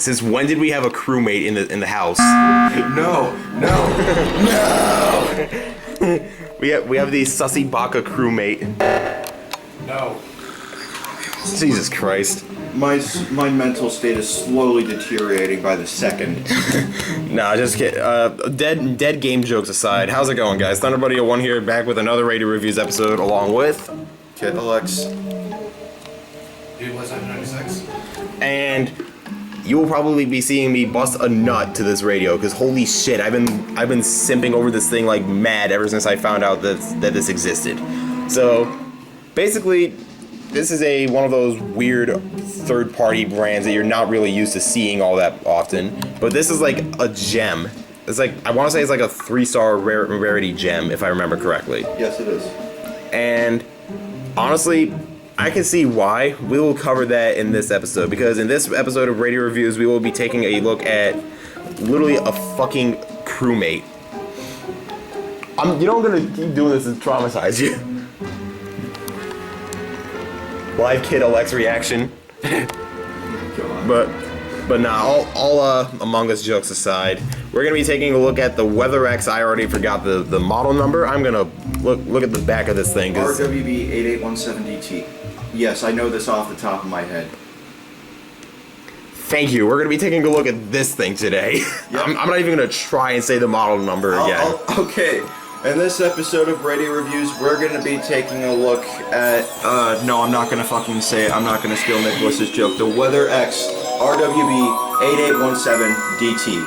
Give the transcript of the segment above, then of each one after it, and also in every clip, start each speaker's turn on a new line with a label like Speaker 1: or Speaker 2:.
Speaker 1: Since when did we have a crewmate in the house?
Speaker 2: No.
Speaker 1: We have the Sussy Baka crewmate.
Speaker 2: No.
Speaker 1: Jesus Christ.
Speaker 2: My mental state is slowly deteriorating by the second.
Speaker 1: Nah, just kidding. Dead game jokes aside, how's it going, guys? ThunderBuddy01 here, back with another Radio Reviews episode, along with
Speaker 2: Kid Alex.
Speaker 3: Dude, what's 96?
Speaker 1: And you will probably be seeing me bust a nut to this radio, because holy shit, I've been simping over this thing like mad ever since I found out that this existed. So basically, this is one of those weird third-party brands that you're not really used to seeing all that often. But this is like a gem. It's like, I want to say it's like a 3-star rarity gem, if I remember correctly.
Speaker 2: Yes, it is.
Speaker 1: And honestly, I can see why. We will cover that in this episode, because in this episode of Radio Reviews, we will be taking a look at literally a fucking crewmate. I'm gonna keep doing this to traumatize you. Live Kid Alex reaction. but nah, all Among Us jokes aside, we're gonna be taking a look at the WeatherX. I already forgot the model number. I'm gonna look at the back of this thing.
Speaker 2: RWB8817DT. Yes, I know this off the top of my head.
Speaker 1: Thank you. We're gonna be taking a look at this thing today. Yep. I'm not even gonna try and say the model number again.
Speaker 2: Okay. In this episode of Radio Reviews, we're going to be taking a look at, no, I'm not going to fucking say it. I'm not going to steal Nicholas's joke. The WeatherX RWB8817DT.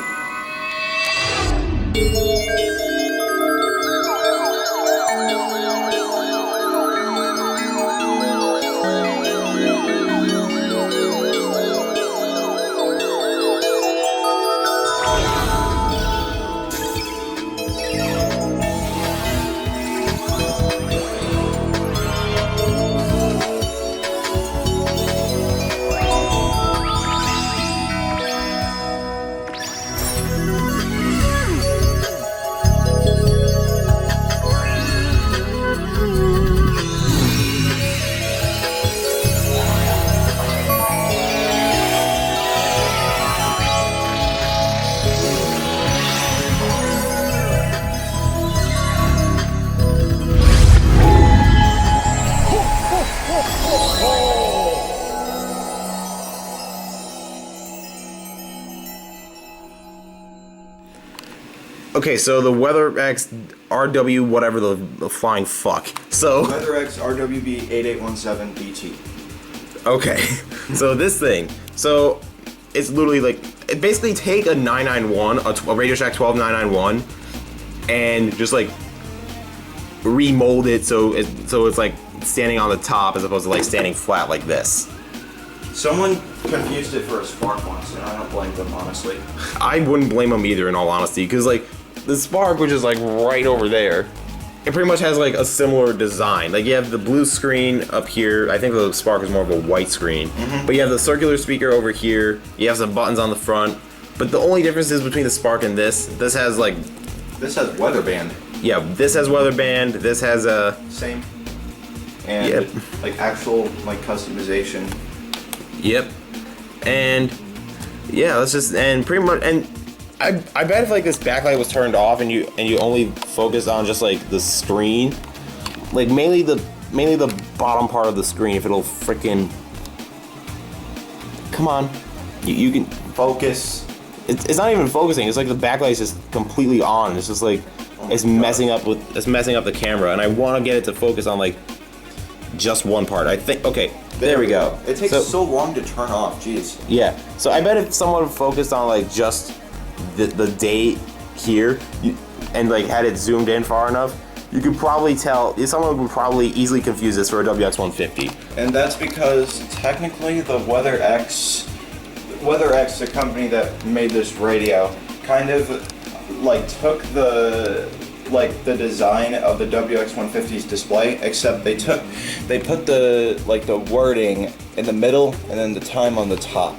Speaker 1: Okay, so the WeatherX RW whatever the flying fuck. So
Speaker 2: WeatherX RWB8817DT.
Speaker 1: Okay, so this thing, so it's literally like, basically take a 991, a Radio Shack 12991, and just like remold it so it's like standing on the top as opposed to like standing flat like this.
Speaker 2: Someone confused it for a spark once, and I don't blame them, honestly.
Speaker 1: I wouldn't blame them either, in all honesty, because like the spark, which is like right over there, it pretty much has like a similar design. Like you have the blue screen up here. I think the spark is more of a white screen. Mm-hmm. But you have the circular speaker over here. You have some buttons on the front. But the only difference is between the spark and this has like...
Speaker 2: This has weather band.
Speaker 1: Yeah, this has weather band. This has a...
Speaker 2: Same. And
Speaker 1: yep.
Speaker 2: Like actual like customization.
Speaker 1: Yep. And yeah, let's just... And pretty much... And I bet if like this backlight was turned off and you only focused on just like the screen, like mainly the bottom part of the screen, if it'll freaking come on, you can
Speaker 2: focus.
Speaker 1: It's not even focusing. It's like the backlight is just completely on. It's just like it's messing up the camera, and I want to get it to focus on like just one part. I think okay. There we go.
Speaker 2: It takes so long to turn off. Jeez.
Speaker 1: Yeah. So I bet if someone focused on like just the date here and like had it zoomed in far enough, you could probably tell. Someone would probably easily confuse this for a WX150.
Speaker 2: And that's because technically the WeatherX, the company that made this radio, kind of like took the design of the WX150's display, except they put the wording in the middle and then the time on the top,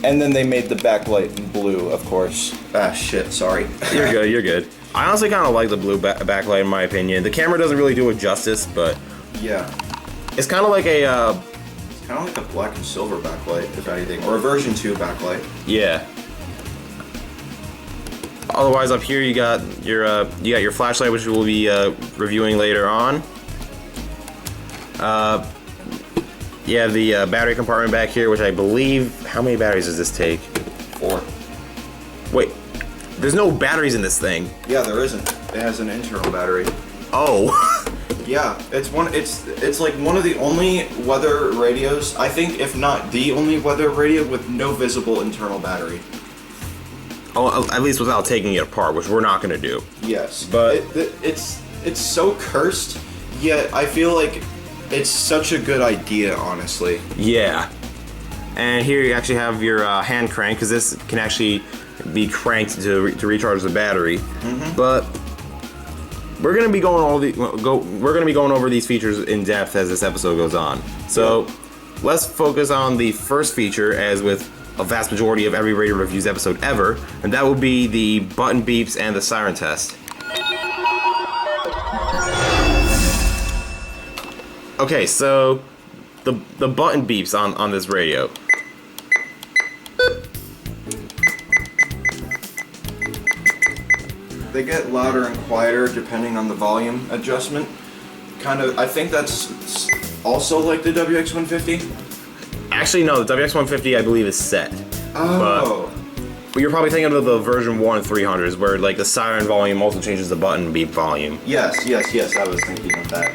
Speaker 2: and then they made the backlight in blue, of course. Ah, shit, sorry.
Speaker 1: You're good. I honestly kind of like the blue backlight in my opinion. The camera doesn't really do it justice, but
Speaker 2: yeah,
Speaker 1: it's kind of like a
Speaker 2: Kind of like a black and silver backlight, if anything, or a version 2 backlight.
Speaker 1: Yeah. Otherwise, up here you got your flashlight, which we'll be reviewing later on. You have the battery compartment back here, which I believe. How many batteries does this take?
Speaker 2: 4.
Speaker 1: Wait, there's no batteries in this thing.
Speaker 2: Yeah, there isn't. It has an internal battery.
Speaker 1: Oh.
Speaker 2: Yeah, it's like one of the only weather radios, I think, if not the only weather radio with no visible internal battery.
Speaker 1: Oh, at least without taking it apart, which we're not gonna do.
Speaker 2: Yes,
Speaker 1: But
Speaker 2: it's so cursed. Yet I feel like it's such a good idea, honestly.
Speaker 1: yeah. And here you actually have your hand crank, because this can actually be cranked to recharge the battery. But we're gonna be going over these features in depth as this episode goes on. So let's focus on the first feature, as with a vast majority of every radio reviews episode ever, and that would be the button beeps and the siren test. Okay, so the button beeps on this radio.
Speaker 2: They get louder and quieter depending on the volume adjustment. Kind of, I think that's also like the WX150.
Speaker 1: Actually, no, the WX150 I believe is set.
Speaker 2: Oh.
Speaker 1: But you're probably thinking of the version 1 300s, where like the siren volume also changes the button beep volume.
Speaker 2: Yes, I was thinking of that.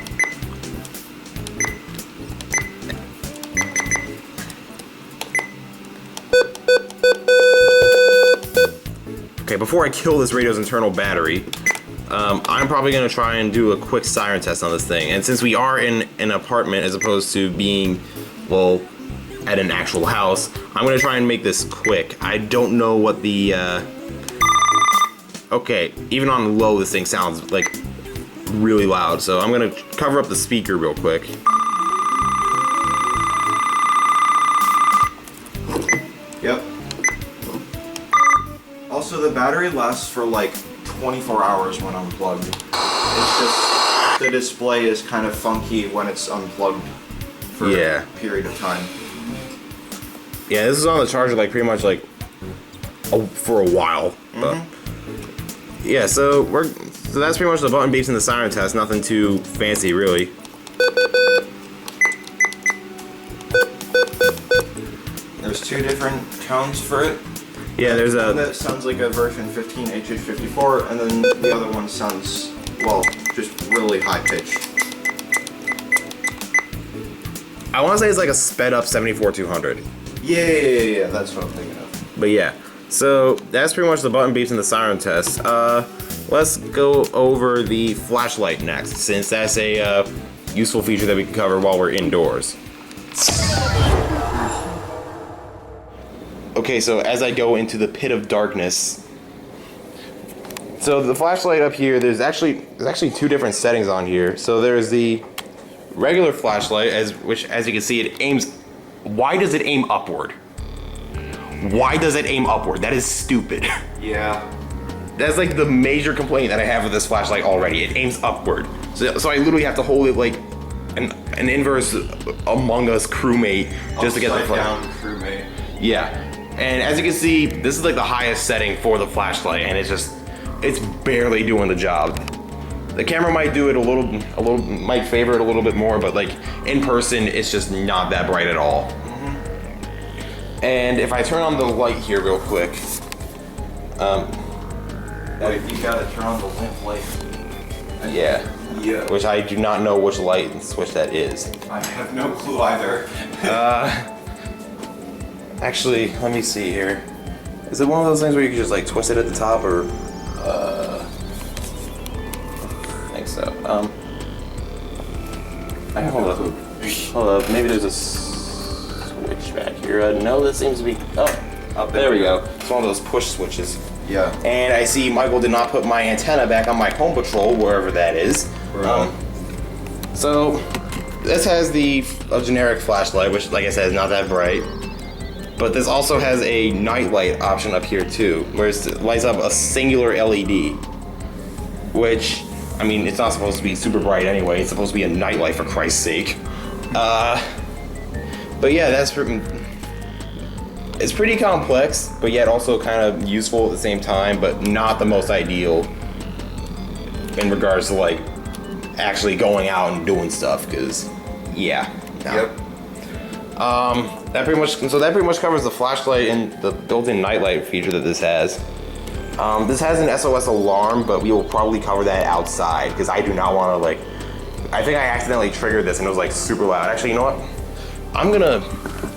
Speaker 1: Okay, before I kill this radio's internal battery, I'm probably gonna try and do a quick siren test on this thing. And since we are in an apartment as opposed to being, well, at an actual house, I'm gonna try and make this quick. I don't know what the, okay, even on low this thing sounds like really loud, so I'm gonna cover up the speaker real quick.
Speaker 2: Yep. Also, the battery lasts for like 24 hours when unplugged. It's just the display is kind of funky when it's unplugged for a period of time.
Speaker 1: Yeah, this is on the charger like pretty much like for a while. But yeah, so that's pretty much the button beeps and the siren test. Nothing too fancy, really.
Speaker 2: There's 2 different tones for it.
Speaker 1: Yeah, there's
Speaker 2: one that sounds like a version 15 HH54, and then the other one sounds, well, just really high pitched.
Speaker 1: I want to say it's like a sped up 74200.
Speaker 2: Yeah, that's what I'm thinking of.
Speaker 1: But yeah, so that's pretty much the button beeps and the siren test. Let's go over the flashlight next, since that's a useful feature that we can cover while we're indoors. Okay, so as I go into the pit of darkness, so the flashlight up here, there's actually 2 different settings on here. So there's the regular flashlight, which as you can see, it aims. Why does it aim upward? Why does it aim upward? That is stupid.
Speaker 2: Yeah.
Speaker 1: That's like the major complaint that I have with this flashlight already. It aims upward. So I literally have to hold it like an inverse Among Us crewmate just to get the
Speaker 2: down crewmate.
Speaker 1: Yeah. And as you can see, this is like the highest setting for the flashlight, and it's barely doing the job. The camera might do it might favor it a little bit more, but like in person, it's just not that bright at all. And if I turn on the light here real quick,
Speaker 2: Wait, you gotta turn on the lamp light.
Speaker 1: yeah, which I do not know which light switch that is.
Speaker 2: I have no clue either.
Speaker 1: Actually, let me see here. Is it one of those things where you can just like twist it at the top, or? I think so. Hold up. Maybe there's a switch back here. No, that seems to be. Oh, there we go. It's one of those push switches.
Speaker 2: Yeah.
Speaker 1: And I see Michael did not put my antenna back on my home patrol, wherever that is.
Speaker 2: Right.
Speaker 1: So this has a generic flashlight, which, like I said, is not that bright. But this also has a night light option up here too, where it lights up a singular LED. Which, I mean, it's not supposed to be super bright anyway. It's supposed to be a night light, for Christ's sake. But yeah, it's pretty complex, but yet also kind of useful at the same time, but not the most ideal in regards to like actually going out and doing stuff. Because yeah, no.
Speaker 2: Yep.
Speaker 1: That pretty much covers the flashlight and the built-in nightlight feature that this has. This has an SOS alarm, but we will probably cover that outside because I do not want to like. I think I accidentally triggered this and it was like super loud. Actually, you know what? I'm gonna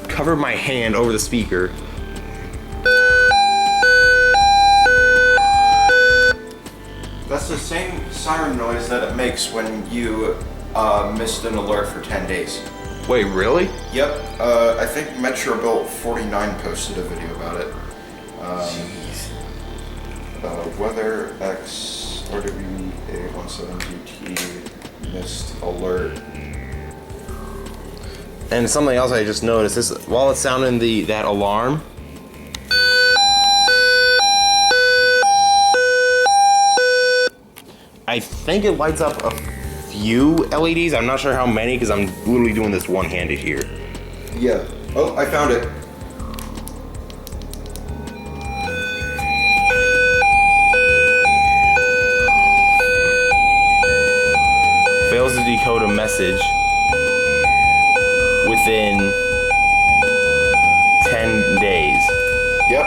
Speaker 1: cover my hand over the speaker.
Speaker 2: That's the same siren noise that it makes when you missed an alert for 10 days.
Speaker 1: Wait, really?
Speaker 2: Yep. I think MetroBuilt 49 posted a video about it.
Speaker 1: Jeez.
Speaker 2: WeatherX RWB8817DT missed alert.
Speaker 1: And something else I just noticed is while it's sounding that alarm, I think it lights up a few LEDs. I'm not sure how many because I'm literally doing this one-handed here.
Speaker 2: Yeah. Oh, I found it.
Speaker 1: Fails to decode a message within 10 days.
Speaker 2: Yep.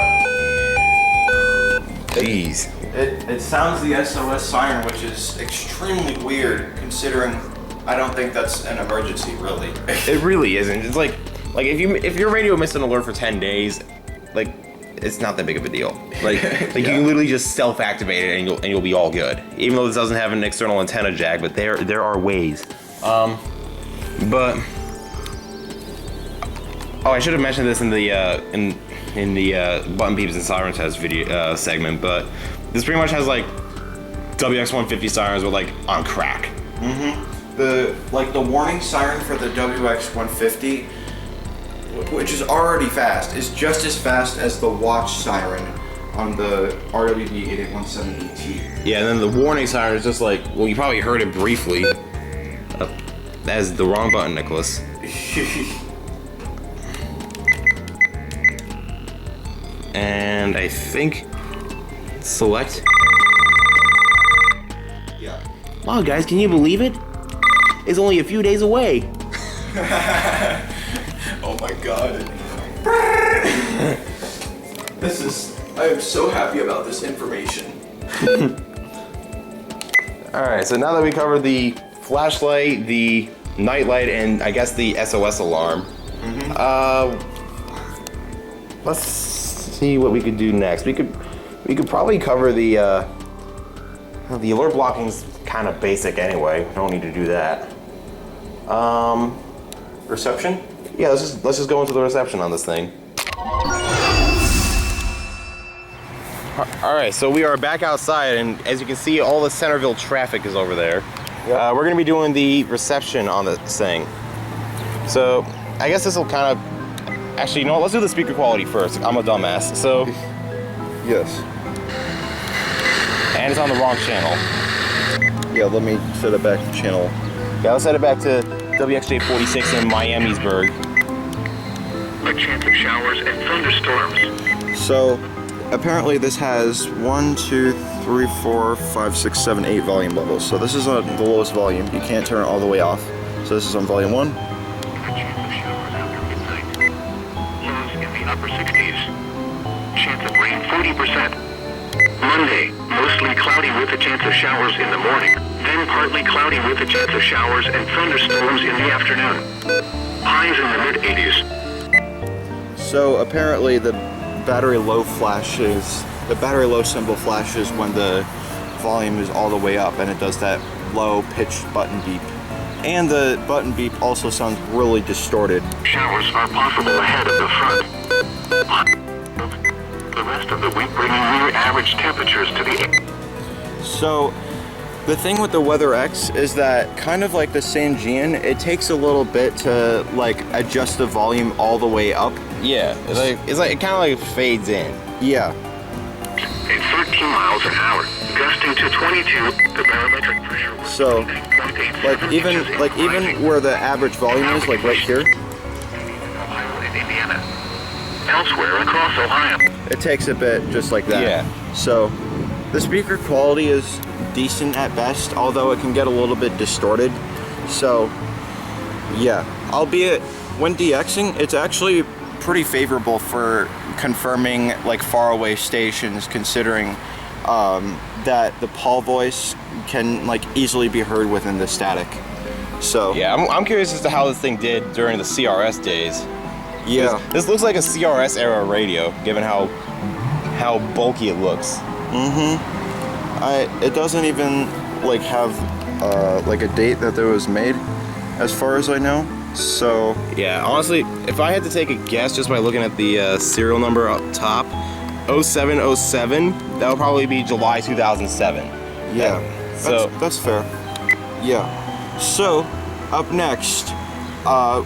Speaker 1: Jeez.
Speaker 2: It sounds the SOS siren, which is extremely weird considering I don't think that's an emergency, really.
Speaker 1: It really isn't. It's like if your radio missed an alert for 10 days, like it's not that big of a deal. Like
Speaker 2: Yeah.
Speaker 1: you can literally just self-activate it and you'll be all good. Even though this doesn't have an external antenna jack, but there are ways. But oh, I should have mentioned this in the button beeps and siren test video segment, but this pretty much has like WX150 sirens with like on crack.
Speaker 2: Mm-hmm. The warning siren for the WX150, which is already fast, is just as fast as the watch siren on the RWB8817DT.
Speaker 1: Yeah, and then the warning siren is just like, well, you probably heard it briefly. That is the wrong button, Nicholas. And I think select.
Speaker 2: Yeah.
Speaker 1: Wow, guys, can you believe it? It's only a few days away.
Speaker 2: Oh my god. I am so happy about this information.
Speaker 1: Alright, so now that we covered the flashlight, the nightlight, and I guess the SOS alarm, let's see what we could do next. We could probably cover the alert blocking's kind of basic anyway. We don't need to do that.
Speaker 2: Reception?
Speaker 1: Yeah, let's just go into the reception on this thing. All right, so we are back outside, and as you can see, all the Centerville traffic is over there. Yep. We're gonna be doing the reception on this thing. So I guess this will kind of, actually, you know what? Let's do the speaker quality first. I'm a dumbass. So
Speaker 2: Yes.
Speaker 1: and it's on the wrong channel.
Speaker 2: Yeah, let me set it back to channel.
Speaker 1: Yeah, let's set it back to WXJ46 in Miamisburg.
Speaker 4: A chance of showers and thunderstorms.
Speaker 2: So, apparently this has 1, 2, 3, 4, 5, 6, 7, 8 volume levels. So this is on the lowest volume. You can't turn it all the way off. So this is on volume 1.
Speaker 4: A chance of showers after midnight. Lows in the upper 60s. Chance of rain 40%. Monday, mostly cloudy with a chance of showers in the morning. Then partly cloudy with a chance of showers and thunderstorms in the afternoon. Highs in the mid-80s.
Speaker 2: So apparently the battery low symbol flashes when the volume is all the way up, and it does that low pitched button beep. And the button beep also sounds really distorted.
Speaker 4: Showers are possible ahead of the front. The rest of the week bringing near average temperatures to the air.
Speaker 2: So the thing with the WeatherX is that, kind of like the Sangean, it takes a little bit to like adjust the volume all the way up.
Speaker 1: Yeah, it's like it kind of like fades in.
Speaker 2: Yeah.
Speaker 4: At 13 miles an hour, gusting to 22, the barometric pressure was
Speaker 2: So,
Speaker 4: 29.87
Speaker 2: even
Speaker 4: inches and rising.
Speaker 2: where the average volume is, like right here,
Speaker 4: in Indiana. Elsewhere across Ohio.
Speaker 2: It takes a bit just like that.
Speaker 1: Yeah.
Speaker 2: So the speaker quality is decent at best, although it can get a little bit distorted. So yeah, albeit when DXing, it's actually pretty favorable for confirming like faraway stations, considering that the Paul voice can like easily be heard within the static. So
Speaker 1: Yeah, I'm curious as to how this thing did during the CRS days.
Speaker 2: yeah.
Speaker 1: This looks like a CRS era radio, given how bulky it looks.
Speaker 2: It doesn't even like have like a date that it was made, as far as I know. So
Speaker 1: Yeah, honestly, if I had to take a guess just by looking at the serial number up top, 0707, that would probably be July 2007.
Speaker 2: yeah,
Speaker 1: So-
Speaker 2: that's fair. Yeah. So up next,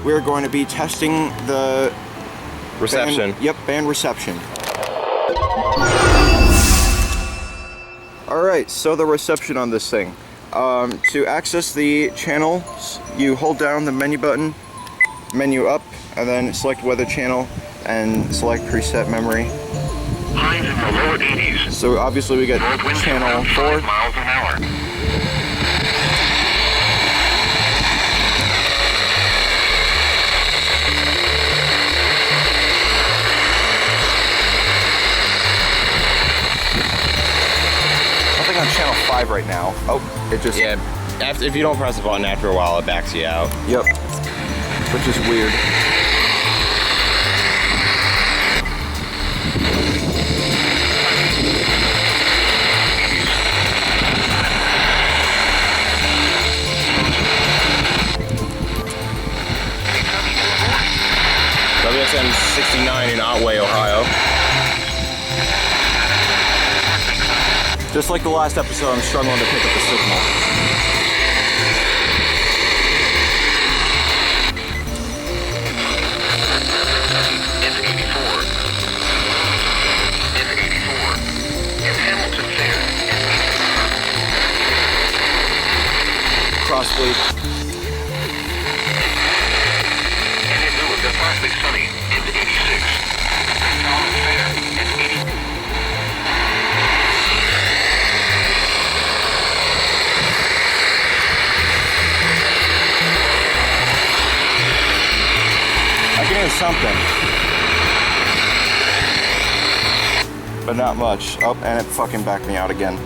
Speaker 2: we're going to be testing the
Speaker 1: Reception.
Speaker 2: band reception. Alright, so the reception on this thing. To access the channels, you hold down the menu button, menu up, and then select weather channel and select preset memory.
Speaker 4: Highs in the lower 80s.
Speaker 2: So obviously we got
Speaker 4: North winds
Speaker 2: channel
Speaker 4: around 5
Speaker 2: 4.
Speaker 4: miles an hour.
Speaker 2: Something on channel 5 right now. Oh, it just...
Speaker 1: Yeah, if you don't press the button after a while, it backs you out.
Speaker 2: Yep. Which is weird.
Speaker 1: WXM 69 in Otway, Ohio.
Speaker 2: Just like the last episode, I'm struggling to pick up the signal.
Speaker 4: It's 84. It's 84. In Hamilton Fair.
Speaker 2: Crossbleed.
Speaker 4: And in Newark, partly sunny. It's 86. Hamilton Fair. It's 80.
Speaker 2: I can hear something. But not much. Oh, and it fucking backed me out again.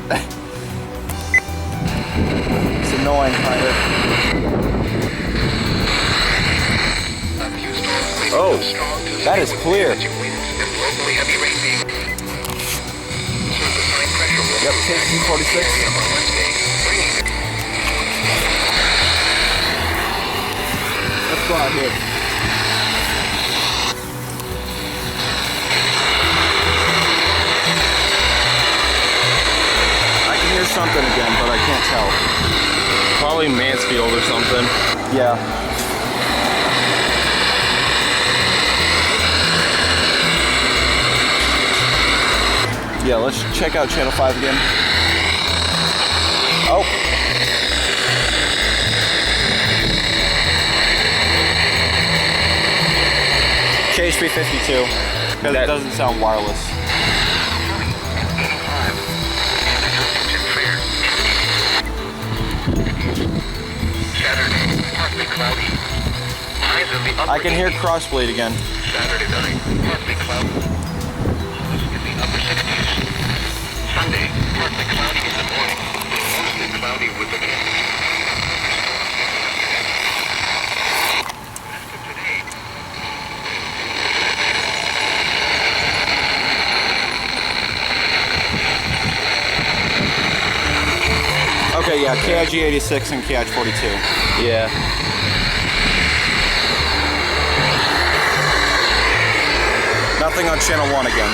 Speaker 2: It's annoying, kind of. Oh, that is clear. Yep, KC 46. Let's go out here. I can hear something again, but I can't tell.
Speaker 1: Probably Mansfield or something.
Speaker 2: Yeah. Yeah, let's check out channel 5 again. Oh. KHP 52. Because it doesn't sound wireless.
Speaker 4: Saturday, partly cloudy. Highs in the upper
Speaker 2: I can hear
Speaker 4: 80s.
Speaker 2: crossblade again.
Speaker 4: Saturday night, partly cloudy. In the upper 60s. Sunday, partly cloudy in the morning. Mostly cloudy with the wind. Today.
Speaker 2: Okay, yeah, KIG 86 and KH 42.
Speaker 1: Yeah.
Speaker 2: Nothing on channel 1 again.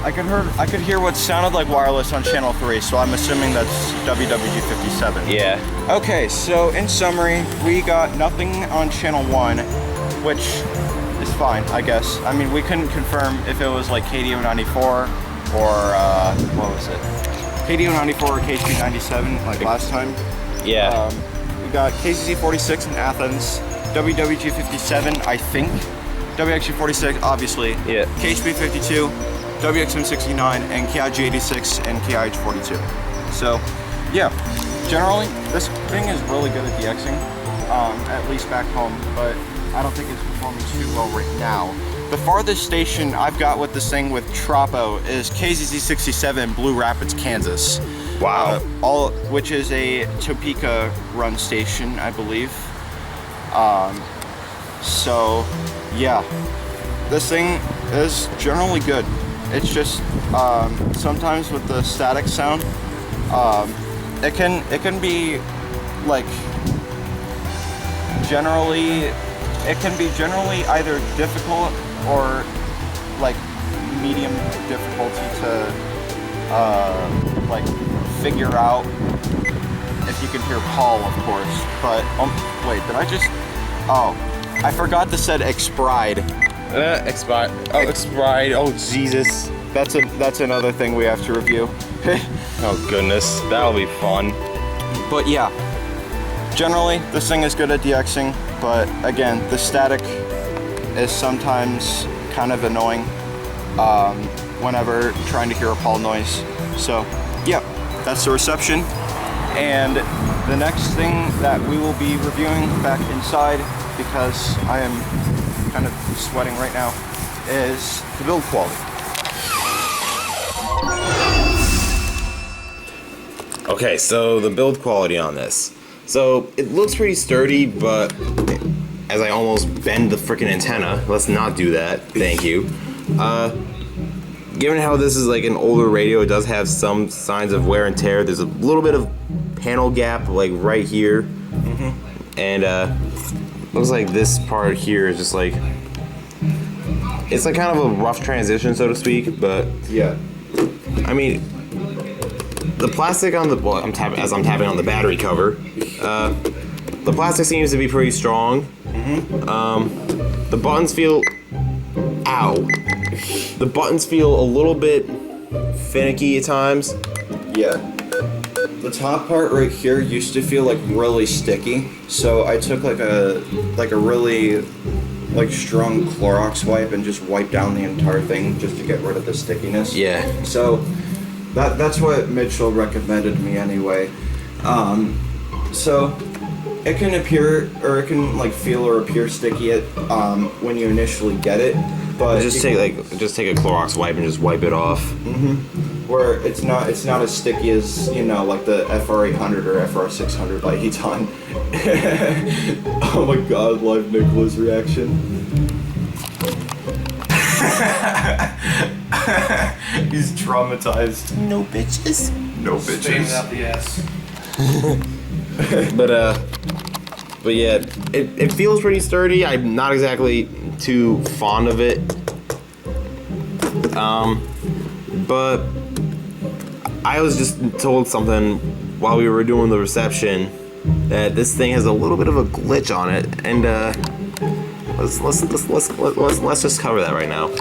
Speaker 2: I can could hear what sounded like wireless on channel 3, so I'm assuming that's WWG57.
Speaker 1: Yeah.
Speaker 2: Okay, so in summary, we got nothing on channel 1, which is fine, I guess. I mean, we couldn't confirm if it was like KDO94 or what was it? KDO94 or KC97 like last time.
Speaker 1: Yeah.
Speaker 2: We got KCC46 in Athens, WWG57, I think. WXG46, obviously.
Speaker 1: Yeah.
Speaker 2: KHB52, WXM69, and KIG86 and KIH42. So, yeah. Generally, this thing is really good at DXing, at least back home, but I don't think it's performing too well right now. The farthest station I've got with this thing with Tropo is KZZ67, Blue Rapids, Kansas.
Speaker 1: Wow.
Speaker 2: Which is a Topeka run station, I believe. So, yeah, this thing is generally good. It's just sometimes with the static sound, it can be like generally either difficult or like medium difficulty to like figure out if you can hear Paul, of course. But wait, did I just? Oh, I forgot to said expride.
Speaker 1: Expired. Oh, expired. Oh, Jesus.
Speaker 2: That's another thing we have to review.
Speaker 1: Oh, goodness. That'll be fun.
Speaker 2: But yeah, generally this thing is good at DXing, but again, the static is sometimes kind of annoying whenever trying to hear a Paul noise. So yeah, that's the reception. And the next thing that we will be reviewing back inside, because I am kind of sweating right now, is the build quality.
Speaker 1: Okay, so the build quality on this. So it looks pretty sturdy, but as I almost bend the freaking antenna, let's not do that. Thank you. Given how this is like an older radio, it does have some signs of wear and tear. There's a little bit of panel gap like right here. And looks like this part here is just like, it's like kind of a rough transition, so to speak, but
Speaker 2: Yeah.
Speaker 1: I mean, the plastic on the, well, as I'm tapping on the battery cover, the plastic seems to be pretty strong. The buttons feel, ow. The buttons feel a little bit finicky at times.
Speaker 2: Yeah. The top part right here used to feel like really sticky, so I took like a really like strong Clorox wipe and just wiped down the entire thing just to get rid of the stickiness.
Speaker 1: Yeah.
Speaker 2: So that's what Mitchell recommended me anyway. So it can appear, or it can like feel or appear sticky at when you initially get it, but
Speaker 1: Just take a Clorox wipe and just wipe it off.
Speaker 2: where it's not as sticky as, you know, like the FR800 or FR600 by Eton. Oh my god, live Nicola's reaction. He's traumatized.
Speaker 1: No bitches.
Speaker 2: No
Speaker 3: Spitting out the ass.
Speaker 1: But yeah, it feels pretty sturdy. I'm not exactly too fond of it. But I was just told something while we were doing the reception that this thing has a little bit of a glitch on it, and let's just cover that right now.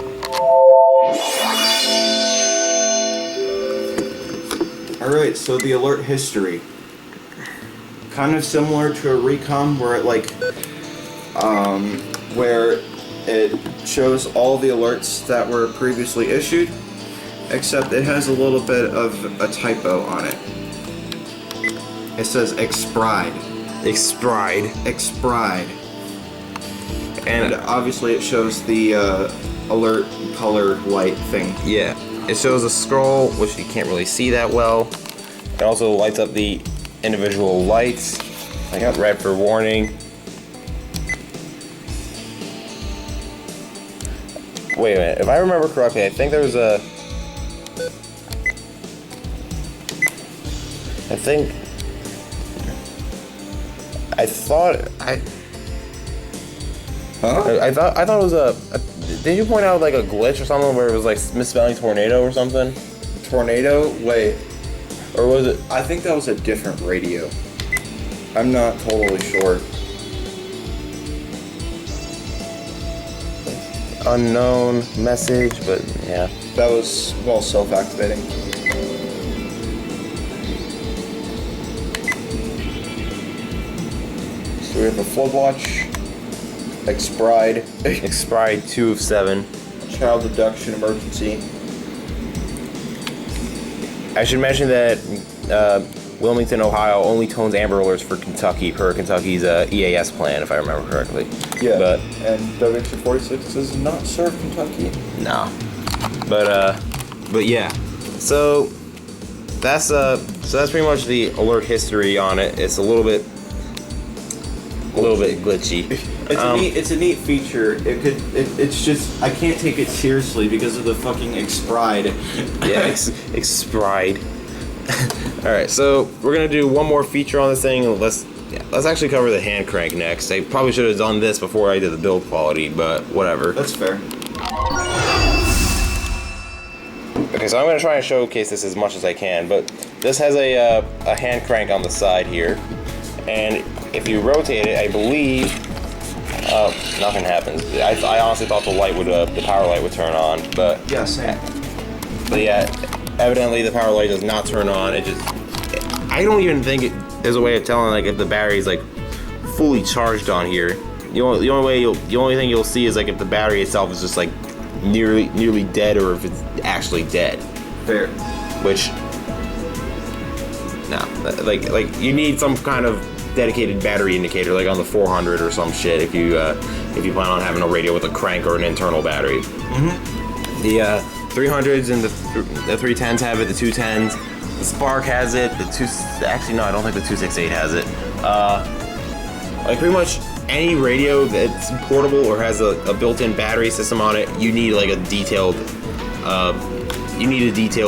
Speaker 2: All right, so the alert history, kind of similar to a recom where it where it shows all the alerts that were previously issued, except it has a little bit of a typo on it. It says expride. Expride. And obviously it shows the alert color light thing.
Speaker 1: Yeah, it shows a scroll, which you can't really see that well. It also lights up the individual lights. I got red for warning. Wait a minute, if I remember correctly, I think there was a... I thought it was did you point out like a glitch or something where it was like misspelling tornado or something?
Speaker 2: Tornado? Wait.
Speaker 1: Or was it?
Speaker 2: I think that was a different radio. I'm not totally sure.
Speaker 1: Unknown message, but yeah.
Speaker 2: That was, well, self-activating. So we have a flood watch, Expride,
Speaker 1: Expride 2 of 7.
Speaker 2: child abduction emergency.
Speaker 1: I should mention that Wilmington, Ohio only tones Amber Alerts for Kentucky per Kentucky's EAS plan, if I remember correctly.
Speaker 2: Yeah,
Speaker 1: But
Speaker 2: and WX46 does not serve Kentucky.
Speaker 1: no. But yeah. So that's pretty much the alert history on it. It's a little bit glitchy.
Speaker 2: It's a neat feature. It's just I can't take it seriously because of the fucking Expride.
Speaker 1: Yeah, Expride. All right, so we're gonna do one more feature on this thing. Let's actually cover the hand crank next. I probably should have done this before I did the build quality, but whatever.
Speaker 2: That's fair.
Speaker 1: Okay, so I'm gonna try and showcase this as much as I can, but this has a hand crank on the side here, and if you rotate it, I believe nothing happens. I honestly thought the power light would turn on, but
Speaker 2: Yeah, same.
Speaker 1: But yeah, evidently the power light does not turn on. I don't even think there's a way of telling like if the battery's like fully charged on here. The only thing you'll see is like if the battery itself is just like nearly dead or if it's actually dead.
Speaker 2: Fair.
Speaker 1: Which no, like you need some kind of dedicated battery indicator like on the 400 or some shit if you plan on having a radio with a crank or an internal battery. Mm-hmm. The 300s and the 310s have it. The 210s, the Spark has it. Actually no, I don't think the 268 has it. Like pretty much any radio that's portable or has a built-in battery system on it, you need like a detailed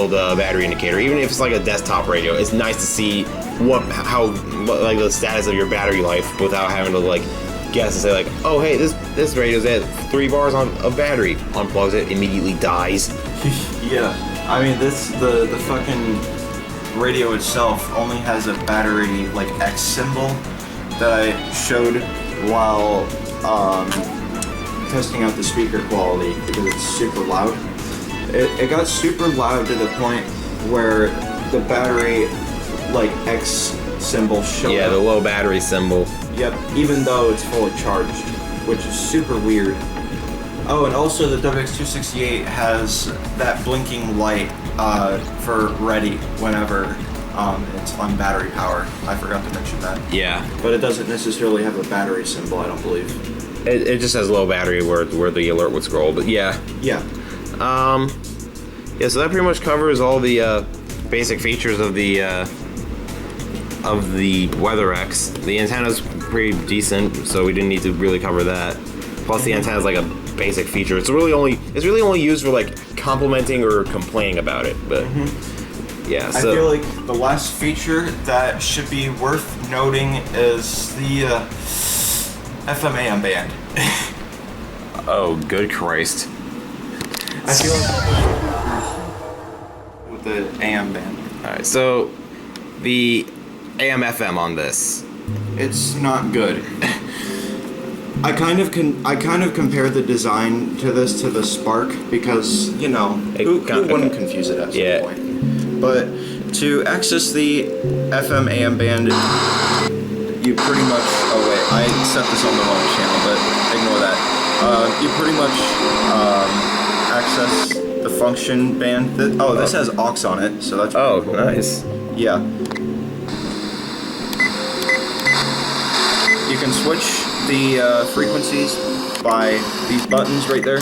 Speaker 1: battery indicator. Even if it's like a desktop radio, it's nice to see how the status of your battery life without having to like guess and say like, oh hey, this radio's at 3 bars of battery. Unplugs it, immediately dies.
Speaker 2: Yeah, I mean the fucking radio itself only has a battery like X symbol that I showed while testing out the speaker quality because it's super loud. It got super loud to the point where the battery like X symbol showed
Speaker 1: Yeah,
Speaker 2: up.
Speaker 1: the low battery symbol.
Speaker 2: Yep, even though it's fully charged, which is super weird. Oh, and also the WX268 has that blinking light for ready whenever it's on battery power. I forgot to mention that.
Speaker 1: Yeah.
Speaker 2: But it doesn't necessarily have a battery symbol, I don't believe.
Speaker 1: It just has low battery where the alert would scroll, but yeah.
Speaker 2: Yeah.
Speaker 1: Yeah, so that pretty much covers all the basic features of the WeatherX. The antenna's pretty decent, so we didn't need to really cover that. Plus the antenna's like a basic feature. It's really only used for like complimenting or complaining about it, but yeah, so
Speaker 2: I feel like the last feature that should be worth noting is the FM AM band.
Speaker 1: oh good Christ.
Speaker 2: I feel like with the AM band.
Speaker 1: Alright, so the AM FM on this.
Speaker 2: It's not good. I kind of compare the design to this to the Spark because, you know, who wouldn't confuse it at some point? But to access the FM AM band, you pretty much, oh wait, I set this on the wrong channel, but ignore that. You pretty much access the function band. This has aux on it, so that's pretty cool.
Speaker 1: Nice.
Speaker 2: Yeah. You can switch the frequencies by these buttons right there.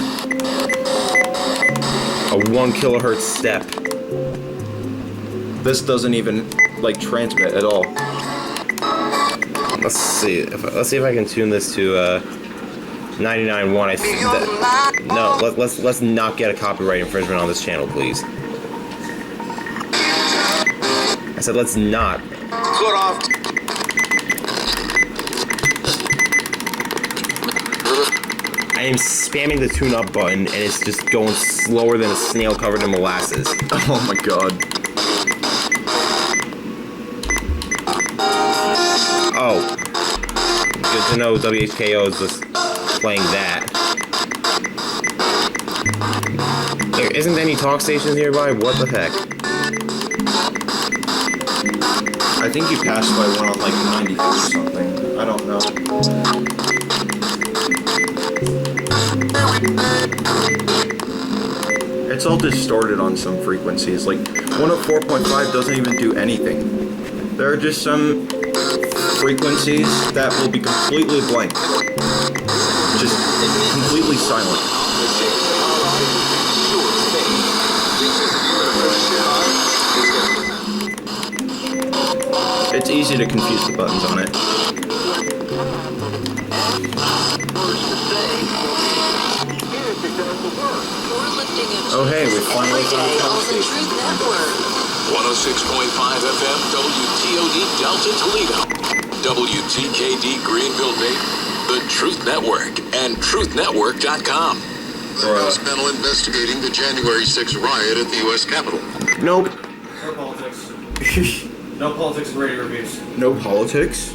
Speaker 1: A 1 kilohertz step.
Speaker 2: This doesn't even like transmit at all.
Speaker 1: Let's see if I can tune this to 99.1. No, let's not get a copyright infringement on this channel, please. I said let's not.
Speaker 4: Good off.
Speaker 1: am spamming the tune-up button, and it's just going slower than a snail covered in molasses.
Speaker 2: Oh my god.
Speaker 1: Oh. Good to know WHKO is just playing that. There isn't any talk stations nearby? What the heck?
Speaker 2: I think you passed by one on like 92 or something. I don't know. It's all distorted on some frequencies. Like 104.5 doesn't even do anything. There are just some frequencies that will be completely blank. Just completely silent. It's easy to confuse the buttons on it. Oh hey, we finally found a talk station.
Speaker 5: 106.5 FM WTOD Delta Toledo, WTKD Greenville Dayton, The Truth Network, and TruthNetwork.com.
Speaker 6: The House panel investigating the January 6th riot at the U.S. Capitol.
Speaker 1: Nope.
Speaker 3: No politics. No politics and radio reviews.
Speaker 2: No politics?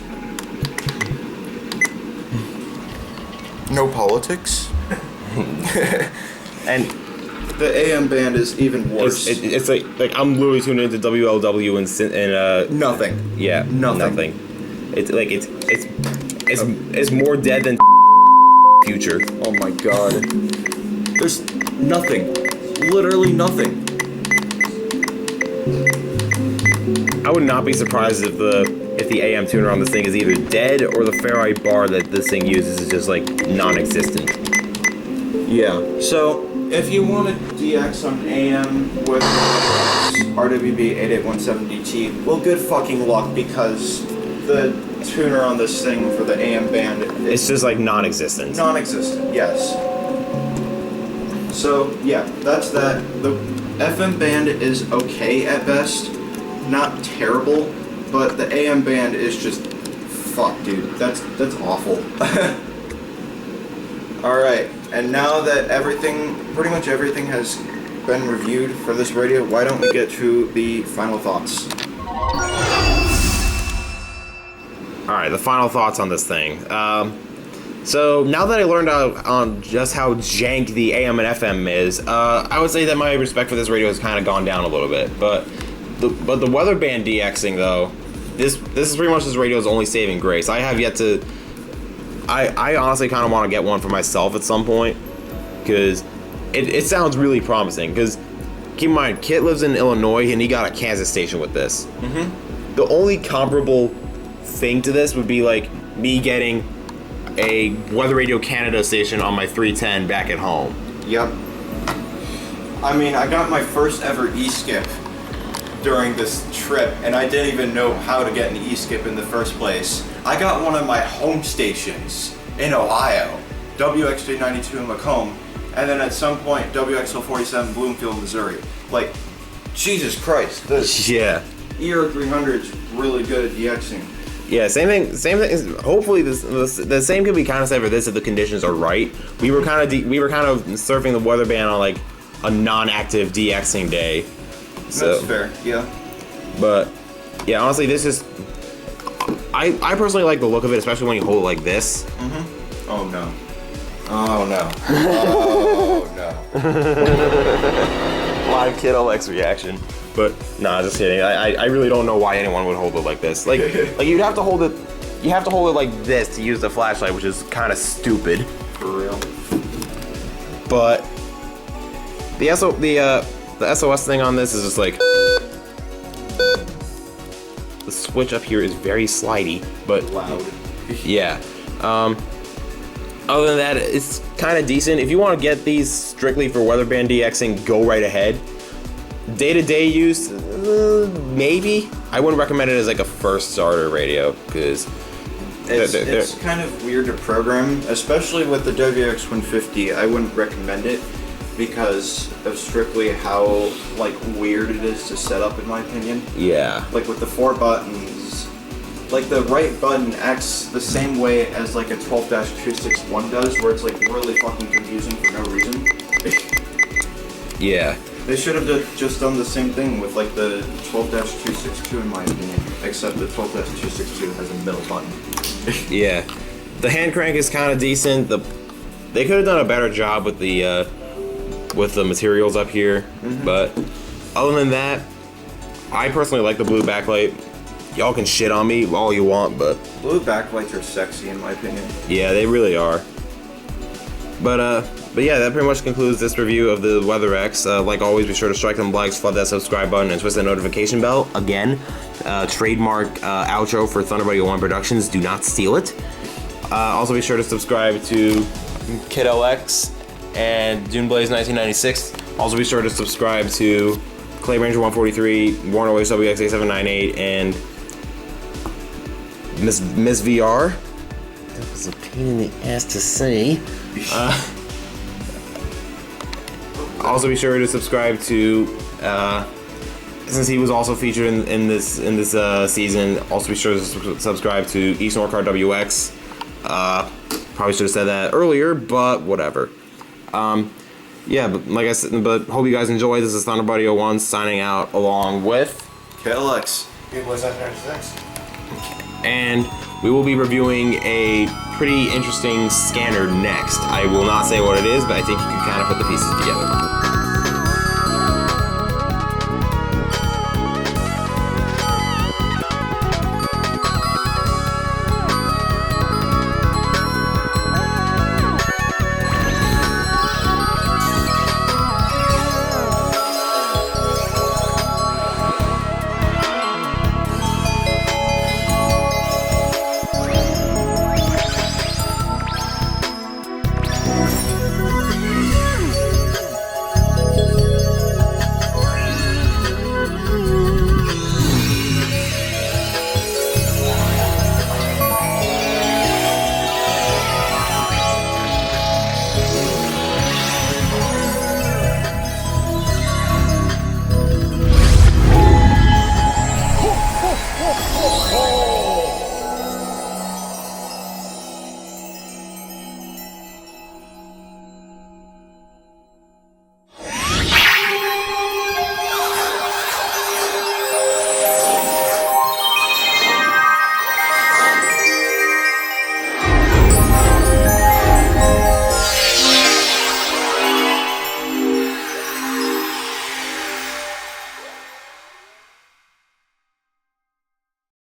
Speaker 2: No politics?
Speaker 1: And
Speaker 2: the AM band is even worse.
Speaker 1: it's like I'm literally tuning into WLW and
Speaker 2: nothing.
Speaker 1: Yeah,
Speaker 2: Nothing.
Speaker 1: It's like it's more dead than future.
Speaker 2: Oh my god. There's nothing. Literally nothing.
Speaker 1: I would not be surprised if the AM tuner on this thing is either dead or the ferrite bar that this thing uses is just like non-existent.
Speaker 2: Yeah. So if you want to DX on AM with RWB8817DT, well, good fucking luck, because the tuner on this thing for the AM band
Speaker 1: It's just like non-existent.
Speaker 2: non-existent. Yes. So yeah, that's that. The FM band is okay at best, not terrible, but the AM band is just fuck, dude. That's awful. All right, and now that pretty much everything has been reviewed for this radio, why don't we get to the final thoughts?
Speaker 1: All right, the final thoughts on this thing. So now that I learned on just how jank the AM and FM is, I would say that my respect for this radio has kind of gone down a little bit. But the weather band DXing though, this is pretty much this radio's only saving grace. I have yet to. I honestly kind of want to get one for myself at some point, because it sounds really promising. Because keep in mind, Kit lives in Illinois and he got a Kansas station with this. Mm-hmm. The only comparable thing to this would be like me getting a Weather Radio Canada station on my 310 back at home.
Speaker 2: Yep. I mean, I got my first ever e-skip during this trip, and I didn't even know how to get an e-skip in the first place. I got one of my home stations in Ohio, WXJ92 in Macomb, and then at some point WXL47 Bloomfield, Missouri. Like, Jesus Christ, this
Speaker 1: Yeah.
Speaker 2: ER300 is really good at DXing.
Speaker 1: Yeah, same thing. Hopefully, the same could be kind of said for this if the conditions are right. We were kind of surfing the weather band on like a non-active DXing day. So,
Speaker 2: that's fair. Yeah.
Speaker 1: But yeah, honestly, this is. I personally like the look of it, especially when you hold it like this.
Speaker 2: Mm-hmm. Oh no. Oh no. Oh no.
Speaker 1: Live Kid LX reaction. But nah, just kidding. I really don't know why anyone would hold it like this. Like you'd have to hold it. You have to hold it like this to use the flashlight, which is kind of stupid.
Speaker 2: For real.
Speaker 1: But the SOS thing on this is just like the switch up here is very slidey, but
Speaker 2: Loud.
Speaker 1: yeah. Other than that, it's kind of decent. If you want to get these strictly for weather band DXing, go right ahead. Day-to-day use, maybe. I wouldn't recommend it as like a first starter radio, because
Speaker 2: it's kind of weird to program, especially with the WX150. I wouldn't recommend it because of strictly how like weird it is to set up, in my opinion.
Speaker 1: yeah.
Speaker 2: Like with the 4 buttons, like the right button acts the same way as like a 12-261 does, where it's like really fucking confusing for no reason.
Speaker 1: Yeah.
Speaker 2: They should have just done the same thing with like the 12-262 in my opinion, except the 12-262 has a middle button.
Speaker 1: Yeah. The hand crank is kind of decent. They could have done a better job with the materials up here, but other than that, I personally like the blue backlight. Y'all can shit on me all you want, but
Speaker 2: Blue backlights are sexy in my opinion.
Speaker 1: yeah, they really are. But yeah, that pretty much concludes this review of the WeatherX. Like always, be sure to strike them likes, flood that subscribe button, and twist that notification bell. Again, trademark outro for Thunder Buddy 01 Productions. Do not steal it. Also, be sure to subscribe to Kiddo X and Duneblaze 1996. Also, be sure to subscribe to Clay Ranger 143, Warner Waves WX8798, and Miss VR. That was a pain in the ass to say. Also, be sure to subscribe to, since he was also featured in this season. Also, be sure to subscribe to East Norcar WX. Probably should have said that earlier, but whatever. Yeah, but like I said, but hope you guys enjoy. This is Thunder Buddy 01 signing out, along with
Speaker 2: KLX.
Speaker 1: and we will be reviewing a pretty interesting scanner next. I will not say what it is, but I think you can kind of put the pieces together.